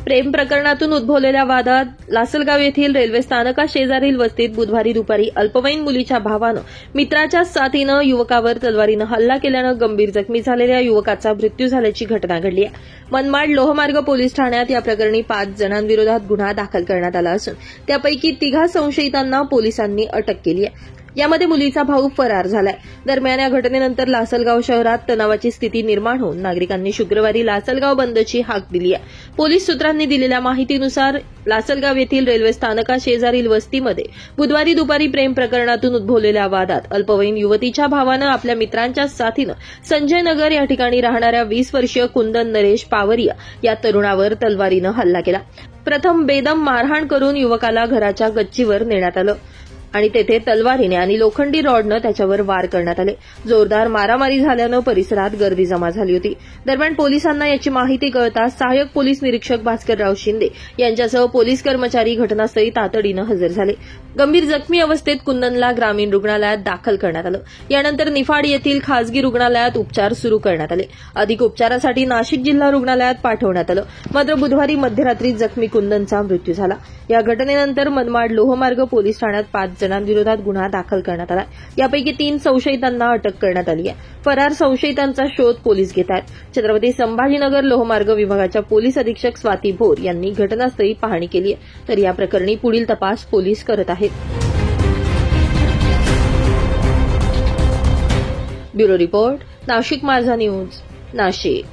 प्रेम प्रकरणातून उद्भवलेल्या वादात लासलगाव येथील रेल्वे स्थानकाशेजारील वस्तीत बुधवारी दुपारी अल्पवयीन मुलीच्या भावानं मित्राच्या साथीनं युवकावर तलवारीनं हल्ला केल्यानं गंभीर जखमी झालेल्या युवकाचा मृत्यू झाल्याची घटना घडली आहे. मनमाड लोहमार्ग पोलीस ठाण्यात या प्रकरणी 5 जणांविरोधात गुन्हा दाखल करण्यात आला असून त्यापैकी 3 संशयितांना पोलिसांनी अटक केली आहे. यामध्ये मुलीचा भाऊ फरार झालाय. दरम्यान या घटनेनंतर लासलगाव शहरात तणावाची स्थिती निर्माण होऊन नागरिकांनी शुक्रवारी लासलगाव बंदची हाक दिली आहे. पोलीस सूत्रांनी दिलेल्या माहितीनुसार लासलगाव येथील रेल्वे स्थानकाशेजारील वस्तीमध्ये बुधवारी दुपारी प्रेम प्रकरणातून उद्भवलेल्या वादात अल्पवयीन युवतीच्या भावानं आपल्या मित्रांच्या साथीनं संजय नगर या ठिकाणी राहणाऱ्या 20 वर्षीय कुंदन नरेश पावरिया या तरुणावर तलवारीनं हल्ला केला. प्रथम बेदम मारहाण करून युवकाला घराच्या गच्चीवर नेण्यात आलं आणि तेथे तलवारीने आणि लोखंडी रॉडनं त्याच्यावर वार करण्यात आले. जोरदार मारामारी झाल्यानं परिसरात गर्दी जमा झाली होती. दरम्यान पोलिसांना याची माहिती कळताच सहाय्यक पोलीस निरीक्षक भास्करराव शिंदे यांच्यासह पोलीस कर्मचारी घटनास्थळी तातडीनं हजर झाले. गंभीर जखमी अवस्थेत कुंदनला ग्रामीण रुग्णालयात दाखल करण्यात आलं. यानंतर निफाड येथील खासगी रुग्णालयात उपचार सुरू करण्यात आले. अधिक उपचारासाठी नाशिक जिल्हा रुग्णालयात पाठवण्यात आलं. मात्र बुधवारी मध्यरात्री जखमी कुंदनचा मृत्यू झाला. या घटनेनंतर मनमाड लोहमार्ग पोलीस ठाण्यात 5 जणांविरोधात गुन्हा दाखल करण्यात आला. यापैकी 3 संशयितांना अटक करण्यात आली आहे. फरार संशयितांचा शोध पोलीस घेत आहेत. छत्रपती संभाजीनगर लोहमार्ग विभागाच्या पोलीस अधीक्षक स्वाती भोर यांनी घटनास्थळी पाहणी केली आहे. तर या प्रकरणी पुढील तपास पोलीस करत आहेत. ब्युरो रिपोर्ट, नाशिक माझा न्यूज, नाशिक.